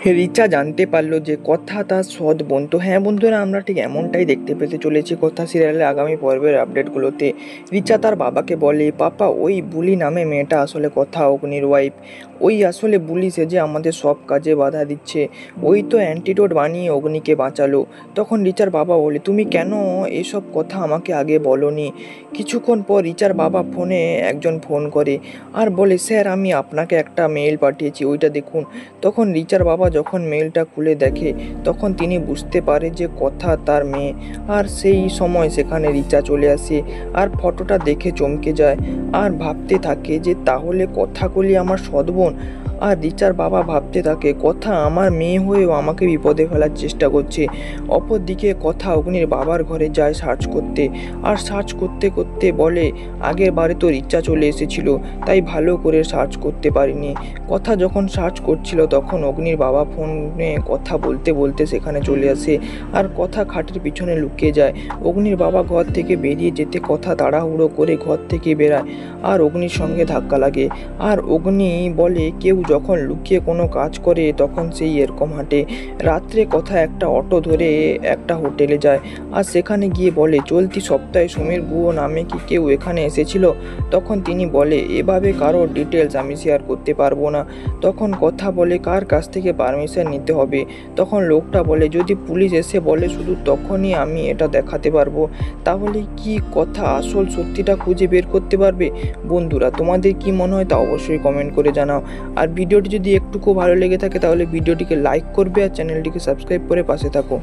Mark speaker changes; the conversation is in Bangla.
Speaker 1: রিচা জানতে পারলো যে কথা তার সৎ বোন। তো হ্যাঁ বন্ধুরা, আমরা ঠিক এমনটাই দেখতে পেতে চলেছি কথা সিরিয়ালের আগামী পর্বের আপডেটগুলোতে। রিচা তার বাবাকে বলে, পাপা ওই বুলি নামে মেয়েটা আসলে কথা অগ্নির ওয়াইফ, ওই আসলে বুলি সেজে আমাদের সব কাজে বাধা দিচ্ছে, ওই তো অ্যান্টিডোট বানিয়ে অগ্নিকে বাঁচালো। তখন রিচার বাবা বলে, তুমি কেন এসব কথা আমাকে আগে বলোনি? কিছুক্ষণ পর রিচার বাবা ফোনে একজন ফোন করে আর বলে, স্যার আমি আপনাকে একটা মেইল পাঠিয়েছি, ওইটা দেখুন। তখন রিচার বাবা যখন মেইলটা খুলে দেখে তখন তিনি বুঝতে পারে যে কথা তার মেয়ে। আর সেই সময় সেখানে রিচা চলে আসে আর ফটোটা দেখে চমকে যায় আর ভাবতে থাকে যে তাহলে কথাগুলি আমার সৎ বোন। আর রিচার বাবা ভাবতে থাকে কথা আমার মেয়ে হয়েও আমাকে বিপদে ফেলার চেষ্টা করছে। অপরদিকে কথা অগ্নির বাবার ঘরে যায় সার্চ করতে, আর সার্চ করতে করতে বলে, আগের বারে তো রিচা চলে এসেছিল তাই ভালো করে সার্চ করতে পারিনি। কথা যখন সার্চ করছিল তখন অগ্নির বাবা ফোনে কথা বলতে বলতে সেখানে চলে আসে আর কথা খাটের পিছনে লুকিয়ে যায়। অগ্নির বাবা ঘর থেকে বেরিয়ে যেতে কথা তাড়াহুড়ো করে ঘর থেকে বেরায় আর অগ্নির সঙ্গে ধাক্কা লাগে। আর অগ্নি বলে, কেউ যখন লুকিয়ে কোনো কাজ করে তখন সেই এরকম হাঁটে। রাত্রে কথা একটা অটো ধরে একটা হোটেলে যায় আর সেখানে গিয়ে বলে, চলতি সপ্তাহে সুমির বুয়ো নামে কি কেউ এখানে এসেছিল? তখন তিনি বলে, এভাবে কারোর ডিটেলস আমি শেয়ার করতে পারবো না। তখন কথা বলে, কার কাছ থেকে পারমিশন নিতে হবে? তখন লোকটা বলে, যদি পুলিশ এসে বলে শুধু তখনই আমি এটা দেখাতে পারবো। তাহলে কি কথা আসল সত্যিটা খুঁজে বের করতে পারবে? বন্ধুরা, তোমাদের কি মনে হয় তা অবশ্যই কমেন্ট করে জানাও। আর ভিডিওটি যদি একটুকু ভালো লেগে থাকে তাহলে ভিডিওটিকে লাইক করবে আর চ্যানেলটিকে সাবস্ক্রাইব করে পাশে থাকো।